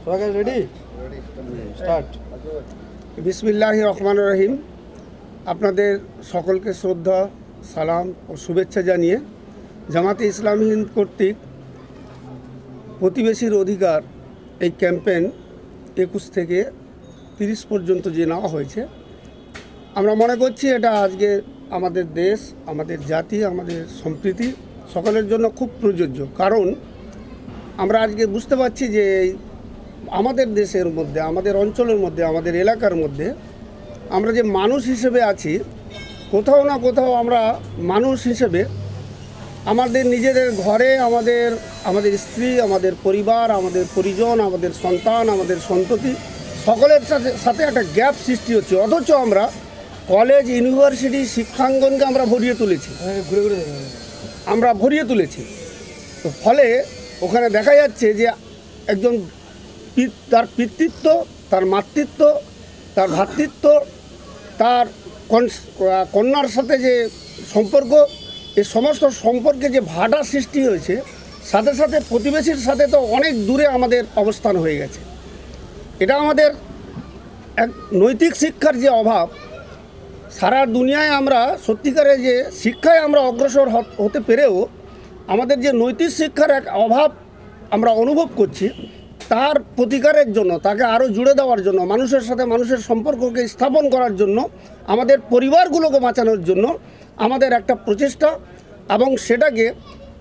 Ready start. বিসমিল্লাহির রহমানির রহিম। আপনাদের সকলকে শ্রদ্ধা, সালাম ও শুভেচ্ছা জানিয়ে জামাতে ইসলামী হিন্দ কর্তৃক প্রতিবেশীর অধিকার এই ক্যাম্পেইন 21 থেকে 30 পর্যন্ত যে নেওয়া হয়েছে, আমরা মনে করছি এটা আজকে আমাদের দেশ, আমাদের জাতি, আমাদের সম্প্রীতি সকলের জন্য খুব প্রযোজ্য। কারণ আমরা আজকে বুঝতে পারছি যে আমাদের দেশের মধ্যে, আমাদের অঞ্চলের মধ্যে, আমাদের এলাকার মধ্যে আমরা যে মানুষ হিসেবে আছি, কোথাও না কোথাও আমরা মানুষ হিসেবে আমাদের নিজেদের ঘরে আমাদের স্ত্রী, আমাদের পরিবার, আমাদের পরিজন, আমাদের সন্তান, আমাদের সন্ততি সকলের সাথে একটা গ্যাপ সৃষ্টি হচ্ছে। অথচ আমরা কলেজ, ইউনিভার্সিটি, শিক্ষাঙ্গনকে আমরা ভরিয়ে তুলেছি। তো ফলে ওখানে দেখা যাচ্ছে যে একজন তার পিতৃত্ব, তার মাতৃত্ব, তার ভ্রাতৃত্ব, তার কন্যার সাথে যে সম্পর্ক, এই সমস্ত সম্পর্কে যে ভাটা সৃষ্টি হয়েছে, সাথে সাথে প্রতিবেশীর সাথে তো অনেক দূরে আমাদের অবস্থান হয়ে গেছে। এটা আমাদের এক নৈতিক শিক্ষার যে অভাব, সারা দুনিয়ায় আমরা সত্যিকারের যে শিক্ষায় আমরা অগ্রসর হতে পেরেও আমাদের যে নৈতিক শিক্ষার এক অভাব আমরা অনুভব করছি, তার প্রতিকারের জন্য, তাকে আরও জুড়ে দেওয়ার জন্য, মানুষের সাথে মানুষের সম্পর্ককে স্থাপন করার জন্য, আমাদের পরিবারগুলোকে বাঁচানোর জন্য আমাদের একটা প্রচেষ্টা, এবং সেটাকে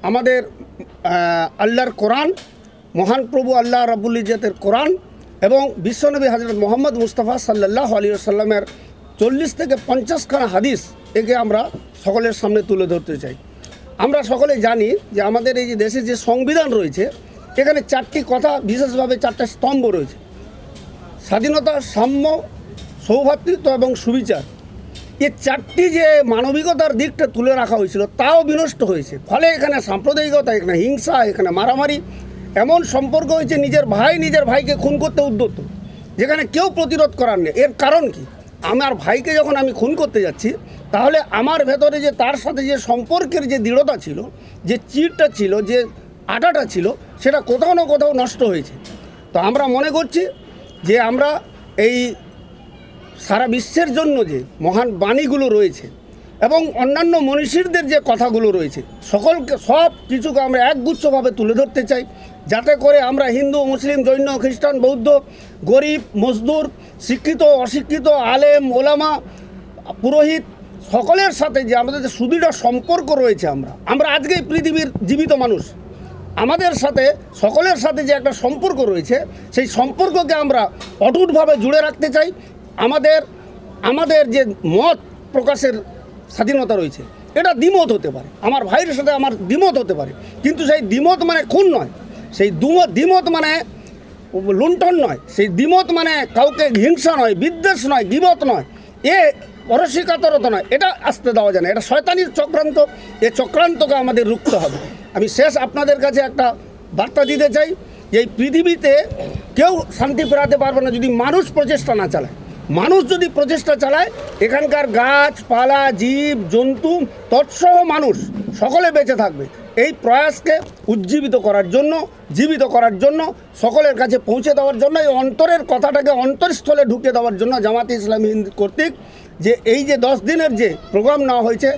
আমাদের আল্লাহর কোরআন, মহান প্রভু আল্লাহ রাব্বুল ইজ্জতের কোরআন এবং বিশ্বনবী হযরত মুহাম্মদ মুস্তাফা সাল্লাল্লাহু আলাইহি ওয়াসাল্লামের 40 থেকে 50খানা হাদিস একে আমরা সকলের সামনে তুলে ধরতে চাই। আমরা সকলে জানি যে আমাদের এই যে দেশে যে সংবিধান রয়েছে, এখানে 4টি কথা, বিশেষভাবে 4টা স্তম্ভ রয়েছে: স্বাধীনতা, সাম্য, সৌভ্রাতৃত্ব এবং সুবিচার। এই 4টি যে মানবিকতার দিকটা তুলে রাখা হয়েছিল, তাও বিনষ্ট হয়েছে। ফলে এখানে সাম্প্রদায়িকতা, এখানে হিংসা, এখানে মারামারি, এমন সম্পর্ক হয়েছে নিজের ভাইকে খুন করতে উদ্যত, যেখানে কেউ প্রতিরোধ করার নেই। এর কারণ কি? আমার ভাইকে যখন আমি খুন করতে যাচ্ছি, তাহলে আমার ভেতরে যে তার সাথে যে সম্পর্কের যে দৃঢ়তা ছিল, যে চিড়টা ছিল, যে আটাটা ছিল, সেটা কোথাও না কোথাও নষ্ট হয়েছে। তো আমরা মনে করছি যে আমরা এই সারা বিশ্বের জন্য যে মহান বাণীগুলো রয়েছে এবং অন্যান্য মনীষীদের যে কথাগুলো রয়েছে, সব কিছুকে আমরা একগুচ্ছভাবে তুলে ধরতে চাই, যাতে করে আমরা হিন্দু, মুসলিম, জৈন, খ্রিস্টান, বৌদ্ধ, গরিব, মজদুর, শিক্ষিত, অশিক্ষিত, আলেম, ওলামা, পুরোহিত, সকলের সাথে যে আমাদের যে সুদৃঢ় সম্পর্ক রয়েছে, আমরা আজকে পৃথিবীর জীবিত মানুষ, আমাদের সাথে সকলের সাথে যে একটা সম্পর্ক রয়েছে, সেই সম্পর্ককে আমরা অটুটভাবে জুড়ে রাখতে চাই। আমাদের যে মত প্রকাশের স্বাধীনতা রয়েছে, এটা দ্বিমত হতে পারে, আমার ভাইয়ের সাথে আমার দ্বিমত হতে পারে, কিন্তু সেই দ্বিমত মানে খুন নয়, সেই দ্বিমত মানে লুণ্ঠন নয়, সেই দ্বিমত মানে কাউকে হিংসা নয়, বিদ্বেষ নয়, গীবত নয়, পরশিকাতরতা নয়। এটা আসতে দেওয়া যায় না, এটা শয়তানির চক্রান্ত। এই চক্রান্তকে আমাদের রুখতে হবে। আমি শেষ আপনাদের কাছে একটা বার্তা দিতে চাই যে এই পৃথিবীতে কেউ শান্তি ফেরাতে পারবে না যদি মানুষ প্রচেষ্টা না চালায়। মানুষ যদি প্রচেষ্টা চালায়, এখানকার গাছপালা, জীব জন্তু, তৎসহ মানুষ সকলে বেঁচে থাকবে। এই প্রয়াসকে উজ্জীবিত করার জন্য, জীবিত করার জন্য, সকলের কাছে পৌঁছে দেওয়ার জন্য, এই অন্তরের কথাটাকে অন্তরস্থলে ঢুকে দেওয়ার জন্য জামাতে ইসলামী হিন্দ কর্তৃক যে এই যে 10 দিনের যে প্রোগ্রাম নেওয়া হয়েছে,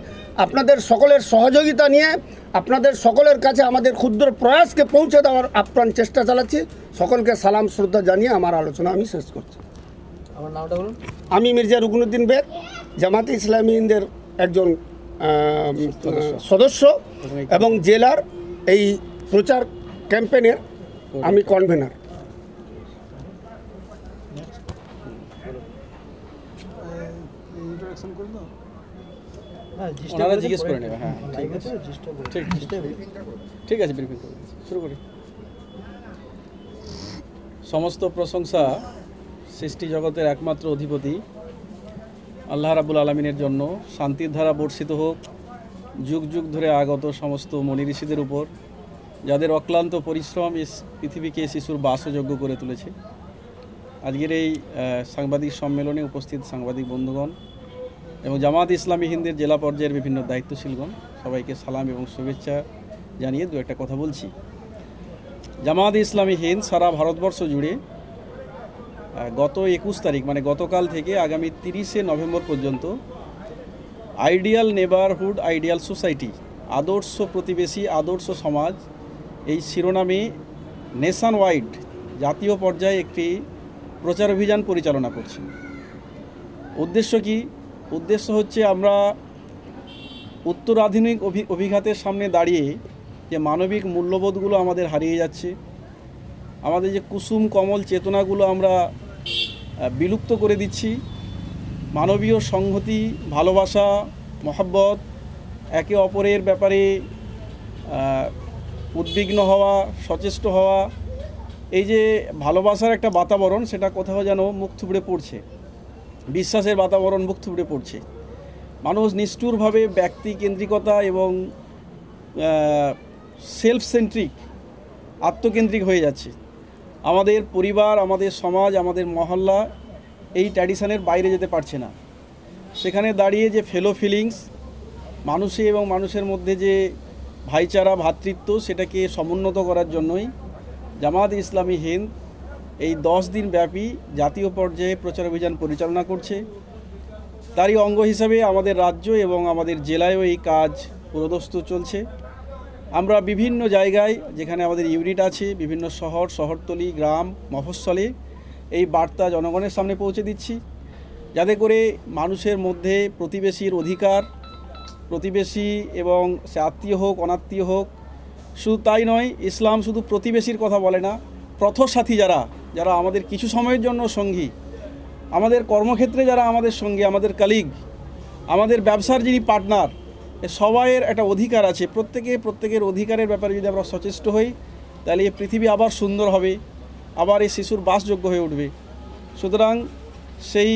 আপনাদের সকলের সহযোগিতা নিয়ে আপনাদের সকলের কাছে আমাদের ক্ষুদ্র প্রয়াসকে পৌঁছে দেওয়ার আপ্রাণ চেষ্টা চালাচ্ছি। সকলকে সালাম শ্রদ্ধা জানিয়ে আমার আলোচনা আমি শেষ করছি। আমার নামটা বলুন। আমি মির্জা রুকনুদ্দিন বেগ, জামাতে ইসলামী হিন্দের একজন সদস্য এবং জেলার এই প্রচার ক্যাম্পেইনের আমি কনভেনার। জিজ্ঞেস করে নেবে। হ্যাঁ, ঠিক আছে, ব্রিফিং করে শুরু করি। সমস্ত প্রশংসা সৃষ্টি জগতের একমাত্র অধিপতি আল্লাহ রাব্বুল আলামিনের জন্য। শান্তির ধারা বর্ষিত হোক যুগ যুগ ধরে আগত সমস্ত মনি ঋষিদের উপর, যাদের অক্লান্ত পরিশ্রম এই পৃথিবীকে শিশুর বাসযোগ্য করে তুলেছে। আজকের এই সাংবাদিক সম্মেলনে উপস্থিত সাংবাদিক বন্ধুগণ এবং জামাত ইসলামী হিন্দের জেলা পর্যায়ের বিভিন্ন দায়িত্বশীলগণ, সবাইকে সালাম এবং শুভেচ্ছা জানিয়ে দু একটা কথা বলছি। জামাত ইসলামী হিন্দ সারা ভারতবর্ষ জুড়ে গত 21 তারিখ মানে গতকাল থেকে আগামী 30শে নভেম্বর পর্যন্ত আইডিয়াল নেবারহুড আইডিয়াল সোসাইটি, আদর্শ প্রতিবেশী আদর্শ সমাজ, এই শিরোনামে নেশন ওয়াইড জাতীয় পর্যায়ে একটি প্রচার অভিযান পরিচালনা করছি। উদ্দেশ্য কি? উদ্দেশ্য হচ্ছে আমরা উত্তরাধুনিক অভিঘাতের সামনে দাঁড়িয়ে যে মানবিক মূল্যবোধগুলো আমাদের হারিয়ে যাচ্ছে, আমাদের যে কুসুম কমল চেতনাগুলো আমরা বিলুপ্ত করে দিচ্ছি, মানবীয় সংহতি, ভালোবাসা, মহব্বত, একে অপরের ব্যাপারে উদ্বিগ্ন হওয়া, সচেষ্ট হওয়া, এই যে ভালোবাসার একটা বাতাবরণ সেটা কোথাও যেন মুখ থুবড়ে পড়ছে, বিশ্বাসের বাতাবরণ মুখ থুবড়ে পড়ছে। মানুষ নিষ্ঠুরভাবে ব্যক্তিকেন্দ্রিকতা এবং সেলফ সেন্ট্রিক আত্মকেন্দ্রিক হয়ে যাচ্ছে। আমাদের পরিবার, আমাদের সমাজ, আমাদের মহল্লা এই ট্র্যাডিশনের বাইরে যেতে পারছে না। সেখানে দাঁড়িয়ে যে ফেলো ফিলিংস, মানুষে এবং মানুষের মধ্যে যে ভাইচারা, ভ্রাতৃত্ব, সেটাকে সমুন্নত করার জন্যই জামাত ইসলামী হিন্দ এই 10 দিন ব্যাপী জাতীয় পর্যায়ে প্রচার অভিযান পরিচালনা করছে। তারই অঙ্গ হিসাবে আমাদের রাজ্য এবং আমাদের জেলায়ও এই কাজ পুরোদস্তুর চলছে। আমরা বিভিন্ন জায়গায় যেখানে আমাদের ইউনিট আছে, বিভিন্ন শহর, শহরতলি, গ্রাম, মফস্বলে এই বার্তা জনগণের সামনে পৌঁছে দিচ্ছি, যাতে করে মানুষের মধ্যে প্রতিবেশীর অধিকার, প্রতিবেশী এবং সে আত্মীয় হোক অনাত্মীয় হোক, শুধু তাই নয়, ইসলাম শুধু প্রতিবেশীর কথা বলে না, পথসাথী যারা আমাদের কিছু সময়ের জন্য সঙ্গী, আমাদের কর্মক্ষেত্রে যারা আমাদের সঙ্গী, আমাদের কালিগ, আমাদের ব্যবসার যিনি পার্টনার, সবাইয়ের একটা অধিকার আছে। প্রত্যেকের অধিকারের ব্যাপারে যদি আমরা সচেষ্ট হই, তাহলে এই পৃথিবী আবার সুন্দর হবে, আবার এই শিশুর বাসযোগ্য হয়ে উঠবে। সুতরাং সেই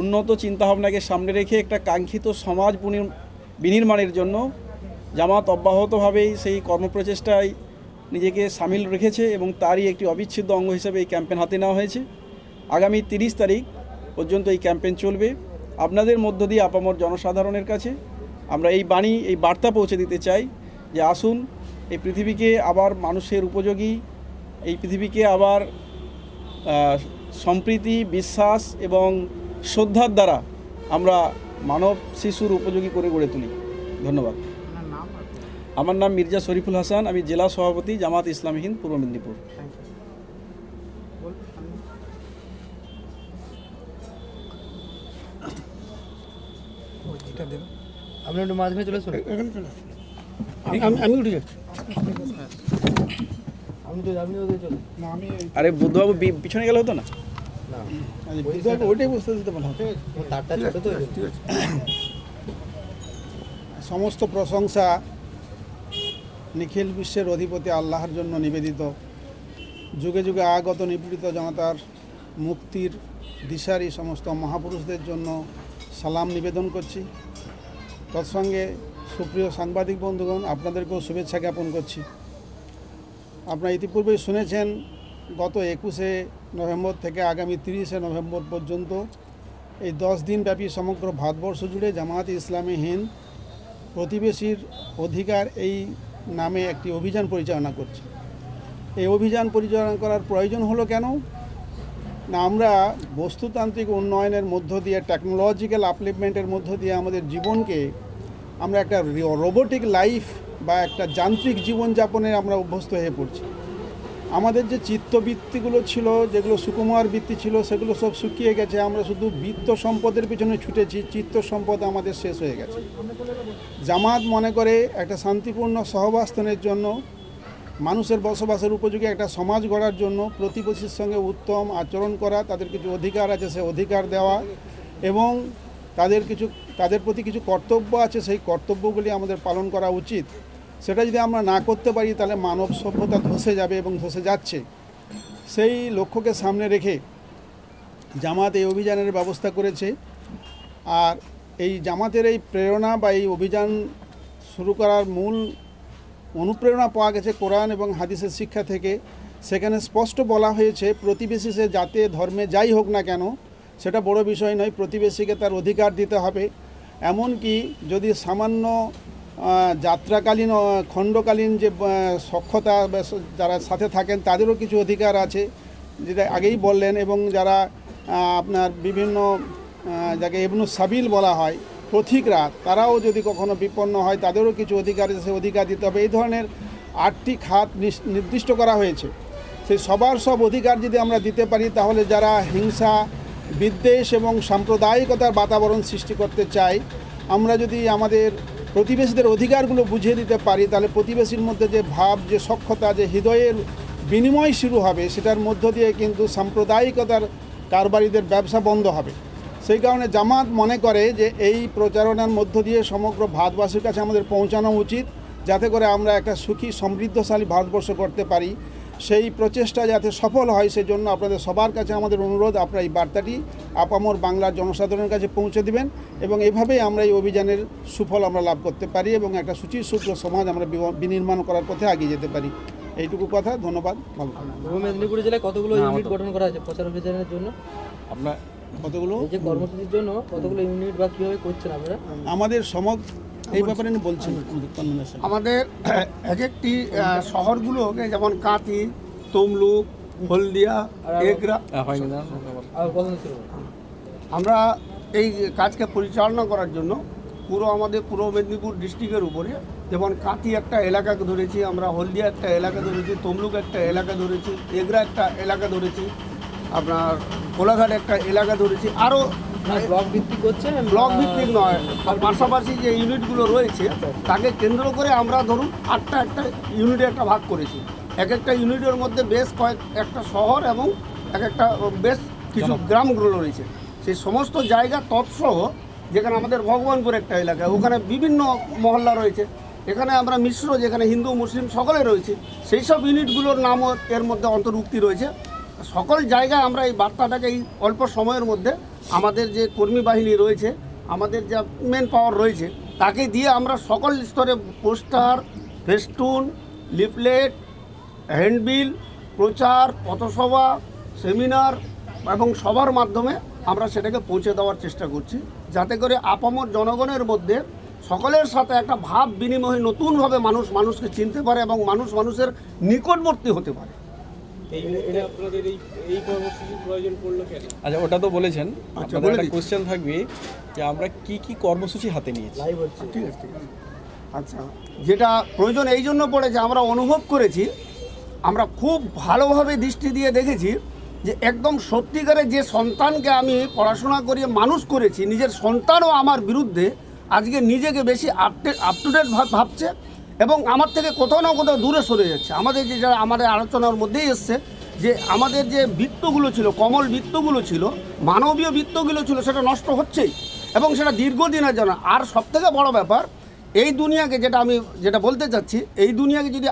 উন্নত চিন্তাভাবনাকে সামনে রেখে একটা কাঙ্ক্ষিত সমাজ বিনির্মাণের জন্য জামাত অব্যাহতভাবেই সেই কর্মপ্রচেষ্টায় নিজেকে সামিল রেখেছে এবং তারই একটি অবিচ্ছেদ্য অঙ্গ হিসেবে এই ক্যাম্পেইন হাতে নেওয়া হয়েছে। আগামী 30 তারিখ পর্যন্ত এই ক্যাম্পেইন চলবে। আপনাদের মধ্য দিয়ে আপামর জনসাধারণের কাছে আমরা এই বাণী, এই বার্তা পৌঁছে দিতে চাই যে আসুন, এই পৃথিবীকে আবার মানুষের উপযোগী, এই পৃথিবীকে আবার সম্প্রীতি, বিশ্বাস এবং শ্রদ্ধার দ্বারা আমরা মানব শিশুর উপযোগী করে গড়ে তুলি। ধন্যবাদ। আমার নাম মির্জা শরীফুল হাসান, আমি জেলা সভাপতি জামাত ইসলামী হিন্দ পূর্ব মেদিনীপুর। আপনি একটু মাঝখানে চলে আসুন। আমি উঠে যাচ্ছি। আপনি ওদের চলে। আরে বুদ্ধবাবু পিছনে গেলে হতো না? ওইটাই বুঝতে দিতে বলা হতো। তারটা ছোট তো। সমস্ত প্রশংসা নিখিল বিশ্বের অধিপতি আল্লাহর জন্য নিবেদিত। যুগে যুগে আগত নিপীড়িত জনতার মুক্তির দিশারি সমস্ত মহাপুরুষদের জন্য সালাম নিবেদন করছি। তৎসঙ্গে সুপ্রিয় সাংবাদিক বন্ধুগণ, আপনাদেরকেও শুভেচ্ছা জ্ঞাপন করছি। আপনারা ইতিপূর্বেই শুনেছেন, গত 21শে নভেম্বর থেকে আগামী 30শে নভেম্বর পর্যন্ত এই 10 দিন ব্যাপী সমগ্র ভারতবর্ষ জুড়ে জামাত ইসলামী হিন্দ প্রতিবেশীর অধিকার এই নামে একটি অভিযান পরিচালনা করছে। এই অভিযান পরিচালনা করার প্রয়োজন হলো কেন না, আমরা বস্তুতান্ত্রিক উন্নয়নের মধ্য দিয়ে, টেকনোলজিক্যাল আপলিফমেন্টের মধ্য দিয়ে আমাদের জীবনকে আমরা একটা রোবোটিক লাইফ বা একটা যান্ত্রিক জীবনযাপনে আমরা অভ্যস্ত হয়ে পড়ছি। আমাদের যে চিত্তবৃত্তিগুলো ছিল, যেগুলো সুকুমার বৃত্তি ছিল, সেগুলো সব শুকিয়ে গেছে। আমরা শুধু বিত্ত সম্পদের পিছনে ছুটেছি, চিত্ত সম্পদ আমাদের শেষ হয়ে গেছে। জামাত মনে করে একটা শান্তিপূর্ণ সহবাস্থানের জন্য, মানুষের বসবাসের উপযোগী একটা সমাজ গড়ার জন্য প্রতিবেশীর সঙ্গে উত্তম আচরণ করা, তাদের কিছু অধিকার আছে সে অধিকার দেওয়া এবং তাদের প্রতি কিছু কর্তব্য আছে, সেই কর্তব্যগুলি আমাদের পালন করা উচিত। সেটা যদি আমরা না করতে পারি তাহলে মানব সভ্যতা ধসে যাবে এবং ধসে যাচ্ছে। সেই লক্ষ্যকে সামনে রেখে জামাত এই অভিযানের ব্যবস্থা করেছে। আর এই জামাতের এই প্রেরণা বা এই অভিযান শুরু করার মূল অনুপ্রেরণা পাওয়া গেছে কোরআন এবং হাদিসের শিক্ষা থেকে। সেখানে স্পষ্ট বলা হয়েছে, প্রতিবেশী সে জাতে ধর্মে যাই হোক না কেন সেটা বড় বিষয় নয়, প্রতিবেশীকে তার অধিকার দিতে হবে। এমনকি যদি সামান্য যাত্রাকালীন খণ্ডকালীন যে সক্ষতা যারা সাথে থাকেন তাদেরও কিছু অধিকার আছে, যেটা আগেই বললেন। এবং যারা আপনার বিভিন্ন যাকে ইবনুস সাবিল বলা হয়, পথিকরা, তারাও যদি কখনো বিপন্ন হয় তাদেরও কিছু অধিকার আছে, সে অধিকার দিতে হবে। এই ধরনের 8টি খাত নির্দিষ্ট করা হয়েছে। সেই সবার সব অধিকার যদি আমরা দিতে পারি, তাহলে যারা হিংসা, বিদ্বেষ এবং সাম্প্রদায়িকতার বাতাবরণ সৃষ্টি করতে চায়, আমরা যদি আমাদের প্রতিবেশীদের অধিকারগুলো বুঝিয়ে দিতে পারি, তাহলে প্রতিবেশীর মধ্যে যে ভাব, যে সখ্যতা, যে হৃদয়ের বিনিময় শুরু হবে, সেটার মধ্য দিয়ে কিন্তু সাম্প্রদায়িকতার কারবারিদের ব্যবসা বন্ধ হবে। সেই কারণে জামাত মনে করে যে এই প্রচারণার মধ্য দিয়ে সমগ্র ভারতবাসীর কাছে আমাদের পৌঁছানো উচিত, যাতে করে আমরা একটা সুখী সমৃদ্ধশালী ভারতবর্ষ করতে পারি। সেই প্রচেষ্টা যাতে সফল হয়, সেজন্য আপনাদের সবার কাছে আমাদের অনুরোধ, আপনারা এই বার্তাটি আপামর বাংলার জনসাধারণের কাছে পৌঁছে দিবেন, এবং এভাবেই আমরা এই অভিযানের সুফল আমরা লাভ করতে পারি এবং একটা সুচিসূত্র সমাজ আমরা বিনির্মাণ করার পথে এগিয়ে যেতে পারি। এইটুকু কথা। ধন্যবাদ। ভালো থাকবেন। পূর্ব মেদিনীপুর জেলায় কতগুলো ইউনিট গঠন করা হয়েছে প্রচার অভিযানের জন্য? আপনার কতগুলো এই যে কর্মসূচির জন্য কতগুলো ইউনিট বা কীভাবে করছেন আপনারা? আমাদের এই ব্যাপারে আমি বলছি। আমাদের এক একটি শহরগুলোকে, যেমন কাঁথি, তমলুক, হলদিয়া, এগরা, হয়নি না আর কত ছিল? আমরা এই কাজকে পরিচালনা করার জন্য আমাদের পূর্ব মেদিনীপুর ডিস্ট্রিক্টের উপরে, যেমন কাঁথি একটা এলাকাকে ধরেছি আমরা, হলদিয়া একটা এলাকা ধরেছি, তমলুক একটা এলাকা ধরেছি, এগরা একটা এলাকা ধরেছি, আপনার কোলাঘাট একটা এলাকা ধরেছি। আরও ব্লক ভিত্তিক করছে? ব্লক ভিত্তিক নয়, তার পাশাপাশি যে ইউনিটগুলো রয়েছে তাকে কেন্দ্র করে আমরা ধরুন 8টা একটা ইউনিটে একটা ভাগ করেছি। এক একটা ইউনিটের মধ্যে বেশ একটা শহর এবং এক একটা বেশ কিছু গ্রামগুলো রয়েছে। সেই সমস্ত জায়গা তৎসহ, যেখানে আমাদের ভগবানপুর একটা এলাকা, ওখানে বিভিন্ন মহল্লা রয়েছে। এখানে আমরা মিশ্র, যেখানে হিন্দু মুসলিম সকলে রয়েছে, সেই সব ইউনিটগুলোর নামও এর মধ্যে অন্তর্ভুক্তি রয়েছে। সকল জায়গায় আমরা এই বার্তাটাকে এই অল্প সময়ের মধ্যে আমাদের যে কর্মী বাহিনী রয়েছে, আমাদের যা মেন পাওয়ার রয়েছে, তাকে দিয়ে আমরা সকল স্তরে পোস্টার, ফেস্টুন, লিফলেট, হ্যান্ডবিল, প্রচার, পথসভা, সেমিনার এবং সবার মাধ্যমে আমরা সেটাকে পৌঁছে দেওয়ার চেষ্টা করছি, যাতে করে আপামর জনগণের মধ্যে সকলের সাথে একটা ভাব বিনিময়, নতুনভাবে মানুষকে চিনতে পারে এবং মানুষের নিকটবর্তী হতে পারে। আচ্ছা, ওটা তো বলেছেন। আপনাদের একটা কোশ্চেন থাকবে যে আমরা কি কর্মসূচি হাতে নিয়েছি। ঠিক আছে। আচ্ছা, যেটা প্রয়োজন এই জন্য পড়েছে, আমরা অনুভব করেছি, আমরা খুব ভালোভাবে দৃষ্টি দিয়ে দেখেছি যে একদম সত্যিকারের যে সন্তানকে আমি পড়াশোনা করিয়ে মানুষ করেছি, নিজের সন্তানও আমার বিরুদ্ধে আজকে নিজেকে বেশি আপ টু ডেট ভাবছে এবং আমার থেকে কোথাও না কোথাও দূরে সরে যাচ্ছে। আমাদের যে যারা আমাদের আলোচনার মধ্যেই এসছে যে আমাদের যে বৃত্তগুলো ছিল, কমল বৃত্তগুলো ছিল, মানবীয় বৃত্তগুলো ছিল, সেটা নষ্ট হচ্ছেই এবং সেটা দীর্ঘদিনের জন্য। আর সবথেকে বড় ব্যাপার, এই দুনিয়াকে যেটা বলতে চাচ্ছি, এই দুনিয়াকে যদি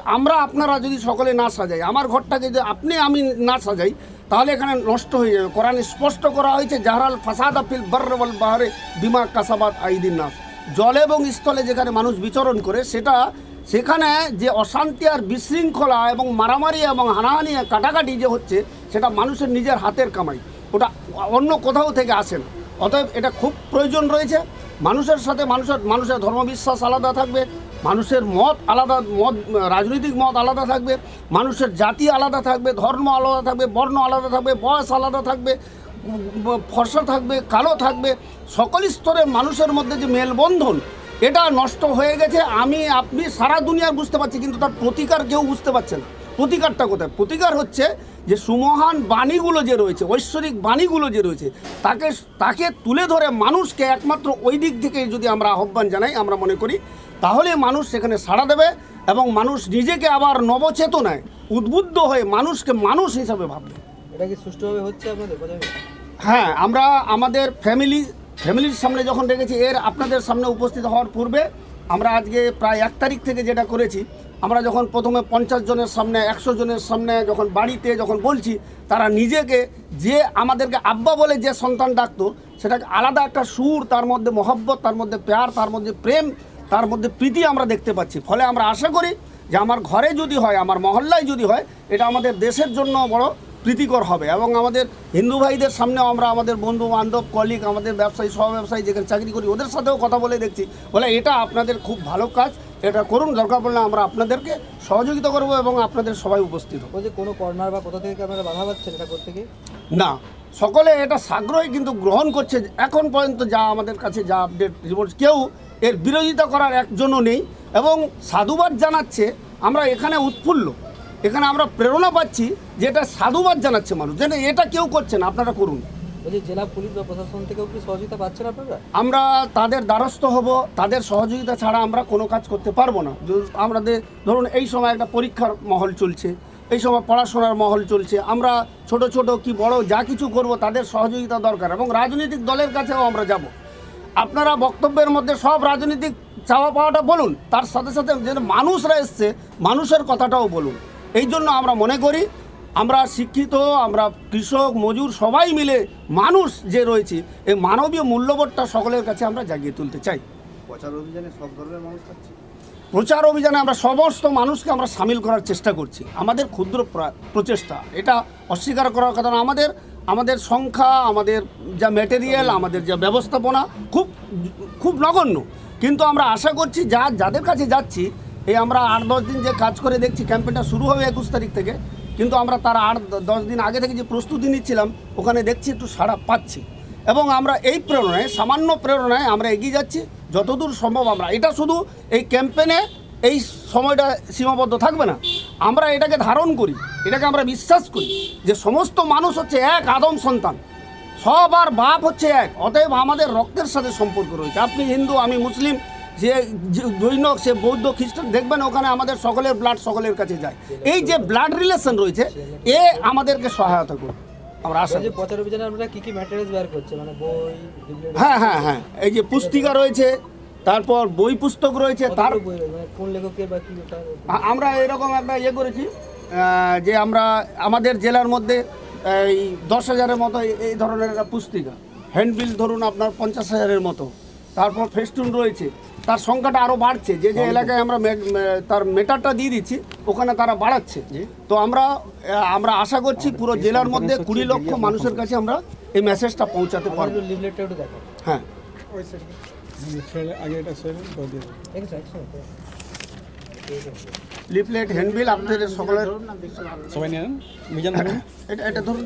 আপনারা যদি সকলে না সাজাই, আমার ঘরটাকে যদি আমি না সাজাই, তাহলে এখানে নষ্ট হয়ে যাবে। কোরআনে স্পষ্ট করা হয়েছে, জাহরাল ফাসাদা ফিল বাররি ওয়াল বাহরি বিমা কাসাবাত আইদিন নাস। জলে এবং স্থলে যেখানে মানুষ বিচরণ করে, সেখানে যে অশান্তি আর বিশৃঙ্খলা এবং মারামারি এবং হানাহানি কাটাকাটি যে হচ্ছে, সেটা মানুষের নিজের হাতের কামাই, ওটা অন্য কোথাও থেকে আসে না। অতএব এটা খুব প্রয়োজন রয়েছে। মানুষের সাথে মানুষের ধর্মবিশ্বাস আলাদা থাকবে, মানুষের মত আলাদা, রাজনৈতিক মত আলাদা থাকবে, মানুষের জাতি আলাদা থাকবে, ধর্ম আলাদা থাকবে, বর্ণ আলাদা থাকবে, বয়স আলাদা থাকবে, ফর্সা থাকবে, কালো থাকবে। সকল স্তরের মানুষের মধ্যে যে মেলবন্ধন, এটা নষ্ট হয়ে গেছে। আপনি সারা দুনিয়ার বুঝতে পারছি, কিন্তু তার প্রতিকার কেউ বুঝতে পারছে না। প্রতিকারটা কোথায়? প্রতিকার হচ্ছে যে সুমহান বাণীগুলো যে রয়েছে, ঐশ্বরিক বাণীগুলো যে রয়েছে, তাকে তুলে ধরে মানুষকে একমাত্র ওই দিক থেকে যদি আমরা আহ্বান জানাই, আমরা মনে করি তাহলে মানুষ সেখানে সাড়া দেবে এবং মানুষ নিজেকে আবার নবচেতনায় উদ্বুদ্ধ হয়ে মানুষকে মানুষ হিসাবে ভাববে। এটা কি সুষ্ঠুভাবে হচ্ছে আপনাদের? হ্যাঁ, আমরা আমাদের ফ্যামিলির সামনে যখন দেখেছি, আপনাদের সামনে উপস্থিত হওয়ার পূর্বে আমরা আজকে প্রায় 1 তারিখ থেকে যেটা করেছি, আমরা যখন প্রথমে 50 জনের সামনে, 100 জনের সামনে যখন বাড়িতে যখন বলছি, তারা নিজেকে যে আমাদেরকে আব্বা বলে যে সন্তান ডাকতো, সেটাকে আলাদা একটা সুর, তার মধ্যে মহব্বত, তার মধ্যে প্যার, তার মধ্যে প্রেম, তার মধ্যে প্রীতি আমরা দেখতে পাচ্ছি। ফলে আমরা আশা করি যে আমার ঘরে যদি হয়, আমার মহল্লায় যদি হয়, এটা আমাদের দেশের জন্য বড় প্রীতিকর হবে। এবং আমাদের হিন্দু ভাইদের সামনেও আমরা আমাদের বন্ধু বান্ধব কলিগ, আমাদের ব্যবসায়ী সহ ব্যবসায়ী যেখানে চাকরি করি ওদের সাথেও কথা বলে দেখছি, বলে এটা আপনাদের খুব ভালো কাজ, এটা করুন, দরকার পড়লে আমরা আপনাদেরকে সহযোগিতা করব এবং আপনাদের সবাই উপস্থিত হব। বলছে কোনো কর্নার বা কোথা থেকে আপনারা বাধা পাচ্ছেন এটা করতে গিয়ে? না, সকলে এটা সাগ্রহে কিন্তু গ্রহণ করছে। এখন পর্যন্ত যা আমাদের কাছে যা আপডেট রিপোর্ট, কেউ এর বিরোধিতা করার একজনও নেই এবং সাধুবাদ জানাচ্ছে। আমরা এখানে উৎফুল্ল, এখানে আমরা প্রেরণা পাচ্ছি যে এটা সাধুবাদ জানাচ্ছে মানুষ, যেন এটা কেউ করছে না, আপনারা করুন। বলছি জেলা পুলিশ বা প্রশাসন থেকেও কি সহযোগিতা পাচ্ছেন আপনারা? আমরা তাদের দ্বারস্থ হব, তাদের সহযোগিতা ছাড়া আমরা কোনো কাজ করতে পারবো না। আমাদের ধরুন এই সময় একটা পরীক্ষার মহল চলছে, এই সময় পড়াশোনার মহল চলছে, আমরা ছোট ছোট কি বড় যা কিছু করব তাদের সহযোগিতা দরকার এবং রাজনৈতিক দলের কাছেও আমরা যাব। আপনারা বক্তব্যের মধ্যে সব রাজনৈতিক চাওয়া পাওয়াটা বলুন, তার সাথে সাথে যে মানুষরা এসছে মানুষের কথাটাও বলুন। এই জন্য আমরা মনে করি আমরা শিক্ষিত, আমরা কৃষক মজুর সবাই মিলে মানুষ যে রয়েছে, এই মানবীয় মূল্যবোধটা সকলের কাছে আমরা জাগিয়ে তুলতে চাই। প্রচার অভিযানে সব ধরনের মানুষ থাকছে। প্রচার অভিযানে আমরা সমস্ত মানুষকে আমরা সামিল করার চেষ্টা করছি। আমাদের ক্ষুদ্র প্রচেষ্টা, এটা অস্বীকার করার কথা না। আমাদের সংখ্যা, আমাদের যা ম্যাটেরিয়াল, আমাদের যা ব্যবস্থাপনা খুব খুব নগণ্য, কিন্তু আমরা আশা করছি যাদের কাছে যাচ্ছি, এই আমরা 8-10 দিন যে কাজ করে দেখছি, ক্যাম্পেইনটা শুরু হবে 21 তারিখ থেকে, কিন্তু আমরা তার 8-10 দিন আগে থেকে যে প্রস্তুতি নিচ্ছিলাম ওখানে দেখছি একটু সাড়া পাচ্ছি এবং আমরা এই প্রেরণায়, সামান্য প্রেরণায় আমরা এগিয়ে যাচ্ছি যতদূর সম্ভব। আমরা এটা শুধু এই ক্যাম্পেইনে এই সময়টা সীমাবদ্ধ থাকবে না, আমরা এটাকে ধারণ করি, এটাকে আমরা বিশ্বাস করি যে সমস্ত মানুষ হচ্ছে এক আদম সন্তান, সবার বাপ হচ্ছে এক, অতএব আমাদের রক্তের সাথে সম্পর্ক রয়েছে। আপনি হিন্দু, আমি মুসলিম, যে জৈন, সে বৌদ্ধ, খ্রিস্টান, দেখবেন ওখানে আমাদের সকলের ব্লাড সকলের কাছে যায়। এই যে ব্লাড রিলেশন রয়েছে এ আমাদেরকে সহায়তা করবে আমরা আশা করি। প্রচার অভিযানে আপনারা কি কি ম্যাটেরিয়ালস বের করছে, মানে বই, হ্যাঁ, এই যে পুস্তিকা রয়েছে, তারপর বই পুস্তক রয়েছে, তার বই মানে কোন লেখকের বা কি আমরা এরকম একটা করেছি যে আমরা আমাদের জেলার মধ্যে এই 10,000-এর মতো এই ধরনের একটা পুস্তিকা, হ্যান্ডবিল ধরুন আপনার 50,000-এর মতো, তারপর ফেস্টুন রয়েছে, তার সংখ্যাটা আরও বাড়ছে। যে এলাকায় আমরা তার মেটারটা দিয়ে দিচ্ছি ওখানে তারা বাড়াচ্ছে। তো আমরা আশা করছি পুরো জেলার মধ্যে 20 লক্ষ মানুষের কাছে আমরা এই মেসেজটা পৌঁছাতে পারবো। লিফলেটটা একটু দেখো। হ্যাঁ, লিফলেট, হ্যান্ডবিল আপনাদের সকলের সবাই নেন, মিজান ধরুন, এটা ধরুন,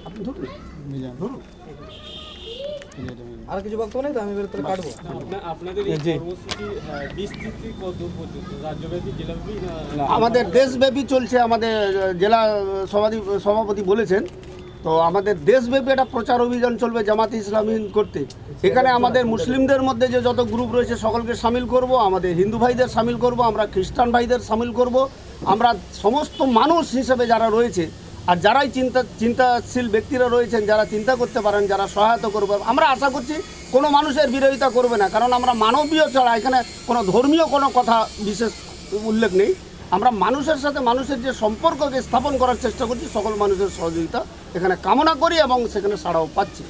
আপনি ধরুন, মিজান ধরুন। আর কিছু বক্তব্য নেই তো আমি বের করে কাটবো। আপনাদের এই কর্মসূচি বিস্তৃতি কতদূর পর্যন্ত, রাজ্যব্যাপী, জেলাব্যাপী না? আমাদের দেশব্যাপী চলছে, আমাদের জেলা সভাপতি বলেছেন। তো আমাদের দেশব্যাপী একটা প্রচার অভিযান চলবে জামাতে ইসলামী করতে। এখানে আমাদের মুসলিমদের মধ্যে যে যত গ্রুপ রয়েছে সকলকে সামিল করব, আমাদের হিন্দু ভাইদের সামিল করব, আমরা খ্রিস্টান ভাইদের সামিল করব, আমরা সমস্ত মানুষ হিসেবে যারা রয়েছে আর যারাই চিন্তাশীল ব্যক্তিরা রয়েছেন, যারা চিন্তা করতে পারেন, যারা সহায়তা করবে, আমরা আশা করছি কোনো মানুষের বিরোধিতা করবে না, কারণ আমরা মানবীয় ছাড়া এখানে কোনো ধর্মীয় কোনো কথা বিশেষ উল্লেখ নেই। আমরা মানুষের সাথে মানুষের যে সম্পর্ককে স্থাপন করার চেষ্টা করছি, সকল মানুষের সহযোগিতা এখানে কামনা করি এবং সেখানে সাড়াও পাচ্ছি।